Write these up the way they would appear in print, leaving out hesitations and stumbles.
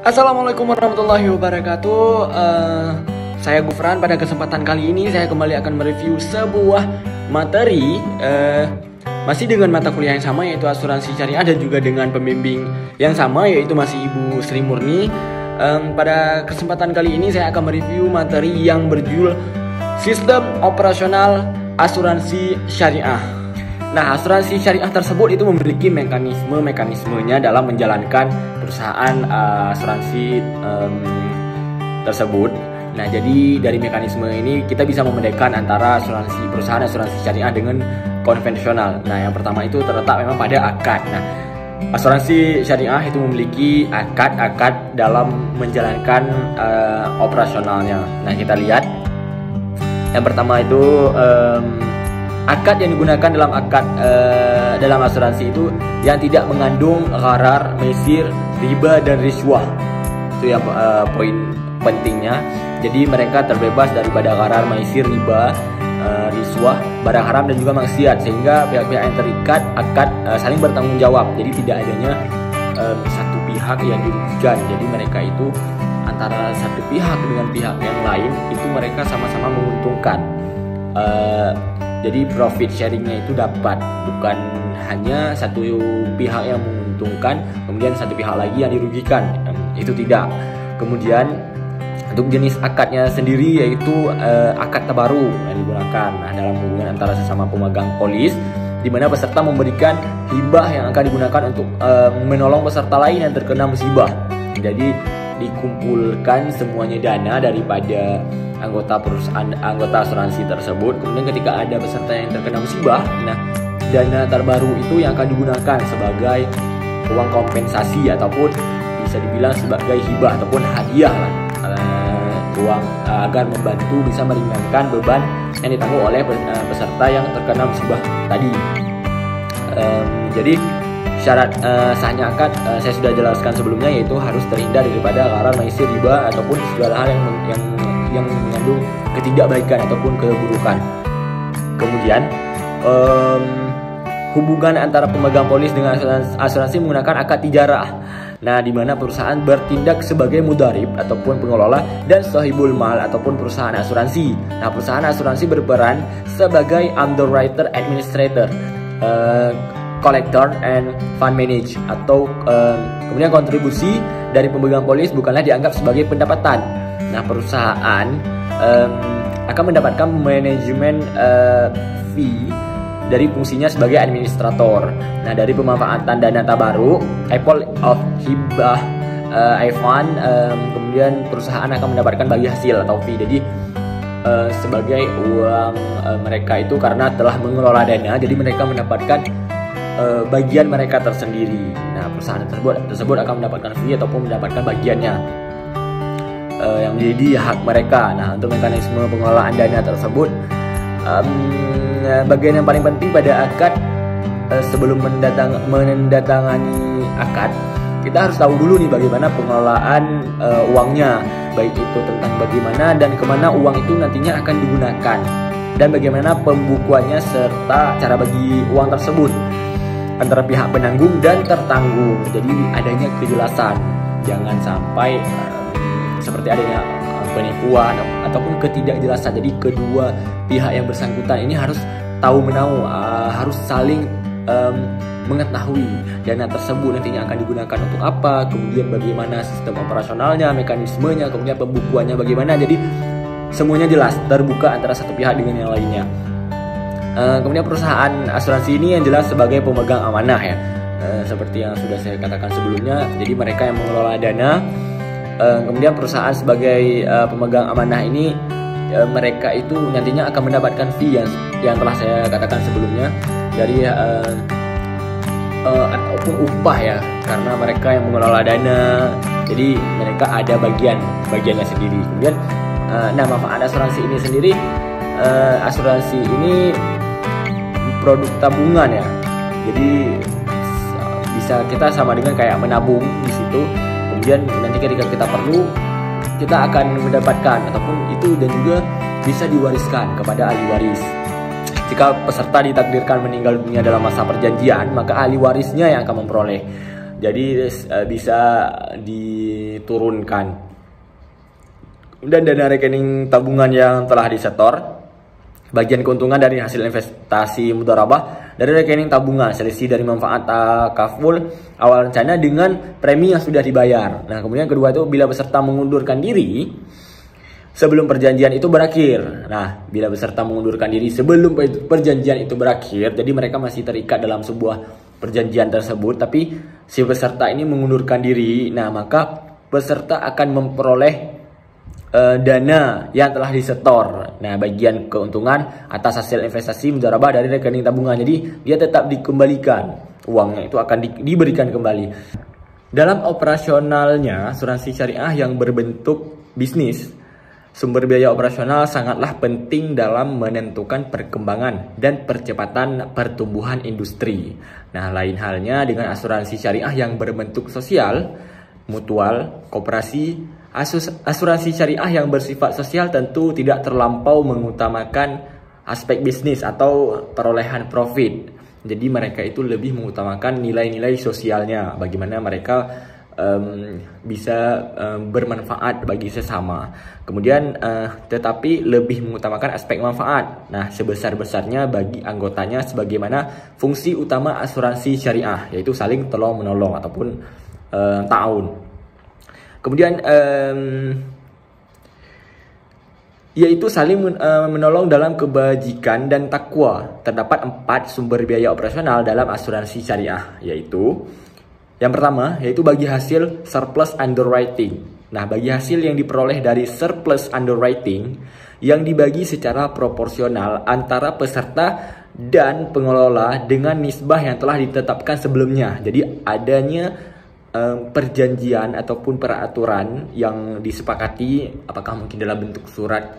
Assalamualaikum warahmatullahi wabarakatuh. Saya Gufran. Pada kesempatan kali ini saya kembali akan mereview sebuah materi masih dengan mata kuliah yang sama, yaitu asuransi syariah, dan juga dengan pembimbing yang sama, yaitu masih Ibu Sri Murni. Pada kesempatan kali ini saya akan mereview materi yang berjudul Sistem Operasional Asuransi Syariah. Nah, asuransi syariah tersebut itu memiliki mekanismenya dalam menjalankan perusahaan asuransi tersebut. Nah, jadi dari mekanisme ini kita bisa membedakan antara perusahaan asuransi syariah dengan konvensional. Nah, yang pertama itu terletak memang pada akad. Nah, asuransi syariah itu memiliki akad dalam menjalankan operasionalnya. Nah, kita lihat yang pertama itu akad yang digunakan dalam asuransi itu yang tidak mengandung gharar, maisir, riba, dan riswah. Itu yang poin pentingnya. Jadi mereka terbebas daripada gharar, maisir, riba, riswah, barang haram, dan juga maksiat, sehingga pihak-pihak yang terikat akad saling bertanggung jawab. Jadi tidak adanya satu pihak yang dirugikan. Jadi mereka itu antara satu pihak dengan pihak yang lain itu mereka sama-sama menguntungkan. Jadi profit sharingnya itu dapat, bukan hanya satu pihak yang menguntungkan kemudian satu pihak lagi yang dirugikan, itu tidak. Kemudian untuk jenis akadnya sendiri yaitu akad tabaru yang digunakan dalam hubungan antara sesama pemegang polis, di mana peserta memberikan hibah yang akan digunakan untuk menolong peserta lain yang terkena musibah. Jadi dikumpulkan semuanya dana daripada anggota asuransi tersebut. Kemudian ketika ada peserta yang terkena musibah, nah dana terbaru itu yang akan digunakan sebagai uang kompensasi ataupun bisa dibilang sebagai hibah ataupun hadiah lah, uang agar membantu bisa meringankan beban yang ditanggung oleh peserta yang terkena musibah tadi. Jadi syarat sahnya akad saya sudah jelaskan sebelumnya, yaitu harus terhindar daripada gharar, maisir, riba, ataupun segala hal yang mengandung ketidakbaikan ataupun keburukan. Kemudian hubungan antara pemegang polis dengan asuransi menggunakan akad tijarah. Nah, di mana perusahaan bertindak sebagai mudarib ataupun pengelola dan sahibul mal ataupun perusahaan asuransi. Nah, perusahaan asuransi berperan sebagai underwriter, administrator, collector, and fund manage, atau kemudian kontribusi dari pemegang polis bukanlah dianggap sebagai pendapatan. Nah, perusahaan akan mendapatkan manajemen fee dari fungsinya sebagai administrator. Nah, dari pemanfaatan dana tabaru, apple of hibah, fund, kemudian perusahaan akan mendapatkan bagi hasil atau fee. Jadi sebagai uang mereka itu karena telah mengelola dana, jadi mereka mendapatkan bagian mereka tersendiri. Nah, perusahaan tersebut akan mendapatkan fee ataupun mendapatkan bagiannya yang menjadi hak mereka. Nah, untuk mekanisme pengelolaan dana tersebut, bagian yang paling penting pada akad, sebelum menandatangani akad, kita harus tahu dulu nih bagaimana pengelolaan uangnya, baik itu tentang bagaimana dan kemana uang itu nantinya akan digunakan, dan bagaimana pembukuannya serta cara bagi uang tersebut antara pihak penanggung dan tertanggung. Jadi adanya kejelasan, jangan sampai seperti adanya penipuan ataupun ketidakjelasan. Jadi kedua pihak yang bersangkutan ini harus tahu menahu, harus saling mengetahui dana tersebut nantinya akan digunakan untuk apa, kemudian bagaimana sistem operasionalnya, mekanismenya, kemudian pembukuannya bagaimana. Jadi semuanya jelas, terbuka antara satu pihak dengan yang lainnya. Kemudian perusahaan asuransi ini yang jelas sebagai pemegang amanah ya, seperti yang sudah saya katakan sebelumnya. Jadi mereka yang mengelola dana. Kemudian perusahaan sebagai pemegang amanah ini, mereka itu nantinya akan mendapatkan fee yang telah saya katakan sebelumnya dari ataupun upah ya, karena mereka yang mengelola dana. Jadi mereka ada bagiannya sendiri. Kemudian nah, manfaat asuransi ini sendiri, asuransi ini produk tabungan ya. Jadi bisa kita sama dengan kayak menabung di situ. Kemudian nanti ketika kita perlu, kita akan mendapatkan ataupun itu, dan juga bisa diwariskan kepada ahli waris. Jika peserta ditakdirkan meninggal dunia dalam masa perjanjian, maka ahli warisnya yang akan memperoleh. jadi bisa diturunkan. Dan dana rekening tabungan yang telah disetor, bagian keuntungan dari hasil investasi mudharabah dari rekening tabungan, selisih dari manfaat takaful awal rencana dengan premi yang sudah dibayar. Nah, kemudian kedua itu bila peserta mengundurkan diri sebelum perjanjian itu berakhir. Nah, bila peserta mengundurkan diri sebelum perjanjian itu berakhir, jadi mereka masih terikat dalam sebuah perjanjian tersebut, tapi si peserta ini mengundurkan diri, nah maka peserta akan memperoleh dana yang telah disetor. Nah, bagian keuntungan atas hasil investasi mudharabah dari rekening tabungan. Jadi dia tetap dikembalikan, uangnya itu akan diberikan kembali. Dalam operasionalnya asuransi syariah yang berbentuk bisnis, sumber biaya operasional sangatlah penting dalam menentukan perkembangan dan percepatan pertumbuhan industri. Nah, lain halnya dengan asuransi syariah yang berbentuk sosial, mutual, koperasi. Asuransi syariah yang bersifat sosial tentu tidak terlampau mengutamakan aspek bisnis atau perolehan profit. Jadi mereka itu lebih mengutamakan nilai-nilai sosialnya, bagaimana mereka bisa bermanfaat bagi sesama. Kemudian tetapi lebih mengutamakan aspek manfaat. Nah, sebesar-besarnya bagi anggotanya, sebagaimana fungsi utama asuransi syariah, yaitu saling tolong menolong ataupun ta'awun. Kemudian yaitu saling menolong dalam kebajikan dan takwa. Terdapat 4 sumber biaya operasional dalam asuransi syariah, yaitu yang pertama yaitu bagi hasil surplus underwriting. Nah, bagi hasil yang diperoleh dari surplus underwriting yang dibagi secara proporsional antara peserta dan pengelola dengan nisbah yang telah ditetapkan sebelumnya. Jadi adanya perjanjian ataupun peraturan yang disepakati, apakah mungkin dalam bentuk surat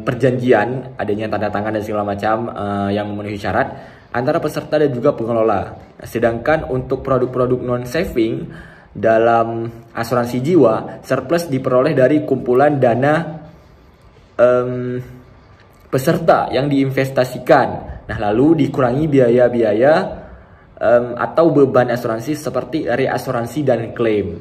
perjanjian, adanya tanda tangan dan segala macam yang memenuhi syarat antara peserta dan juga pengelola. Sedangkan untuk produk-produk non-saving dalam asuransi jiwa, surplus diperoleh dari kumpulan dana peserta yang diinvestasikan. Nah, lalu dikurangi biaya-biaya atau beban asuransi seperti reasuransi dan klaim.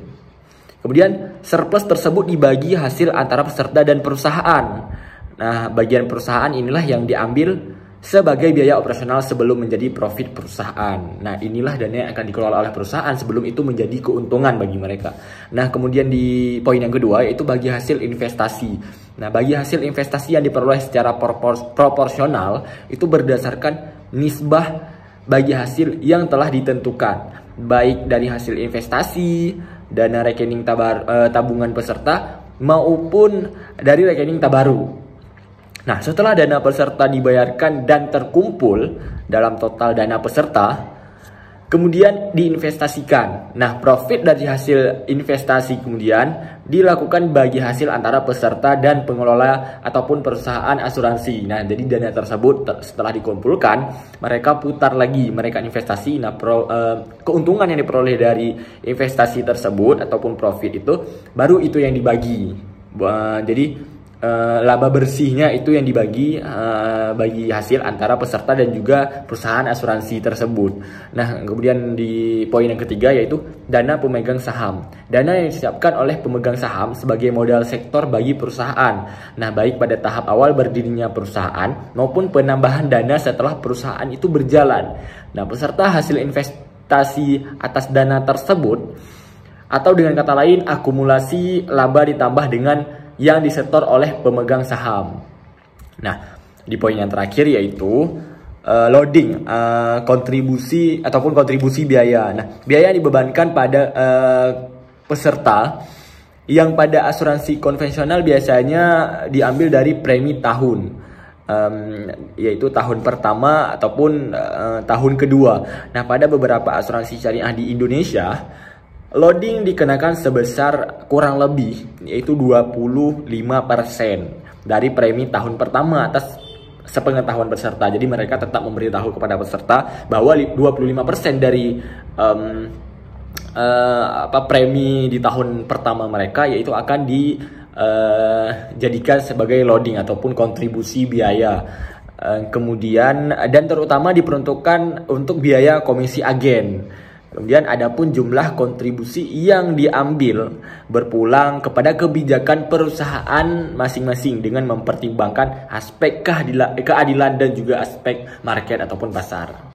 Kemudian surplus tersebut dibagi hasil antara peserta dan perusahaan. Nah, bagian perusahaan inilah yang diambil sebagai biaya operasional sebelum menjadi profit perusahaan. Nah, inilah dana yang akan dikelola oleh perusahaan sebelum itu menjadi keuntungan bagi mereka. Nah, kemudian di poin yang kedua yaitu bagi hasil investasi. Nah, bagi hasil investasi yang diperoleh secara proporsional itu berdasarkan nisbah bagi hasil yang telah ditentukan, baik dari hasil investasi, dana rekening tabungan peserta, maupun dari rekening tabaru. Nah, setelah dana peserta dibayarkan dan terkumpul dalam total dana peserta, kemudian diinvestasikan. Nah, profit dari hasil investasi kemudian dilakukan bagi hasil antara peserta dan pengelola ataupun perusahaan asuransi. Nah, jadi dana tersebut setelah dikumpulkan, mereka putar lagi, mereka investasi. Nah, keuntungan yang diperoleh dari investasi tersebut ataupun profit itu, baru itu yang dibagi. Jadi laba bersihnya itu yang dibagi bagi hasil antara peserta dan juga perusahaan asuransi tersebut. Nah, kemudian di poin yang ketiga yaitu dana pemegang saham. Dana yang disiapkan oleh pemegang saham sebagai modal sektor bagi perusahaan. Nah, baik pada tahap awal berdirinya perusahaan maupun penambahan dana setelah perusahaan itu berjalan. Nah, peserta hasil investasi atas dana tersebut, atau dengan kata lain akumulasi laba ditambah dengan yang disetor oleh pemegang saham. Nah, di poin yang terakhir yaitu loading, kontribusi ataupun kontribusi biaya. Nah, biaya yang dibebankan pada peserta yang pada asuransi konvensional biasanya diambil dari premi tahun, yaitu tahun pertama ataupun tahun kedua. Nah, pada beberapa asuransi syariah di Indonesia, loading dikenakan sebesar kurang lebih yaitu 25% dari premi tahun pertama atas sepengetahuan peserta. Jadi mereka tetap memberitahu kepada peserta bahwa 25% dari premi di tahun pertama mereka yaitu akan dijadikan sebagai loading ataupun kontribusi biaya Kemudian dan terutama diperuntukkan untuk biaya komisi agen. Kemudian adapun jumlah kontribusi yang diambil berpulang kepada kebijakan perusahaan masing-masing dengan mempertimbangkan aspek keadilan dan juga aspek market ataupun pasar.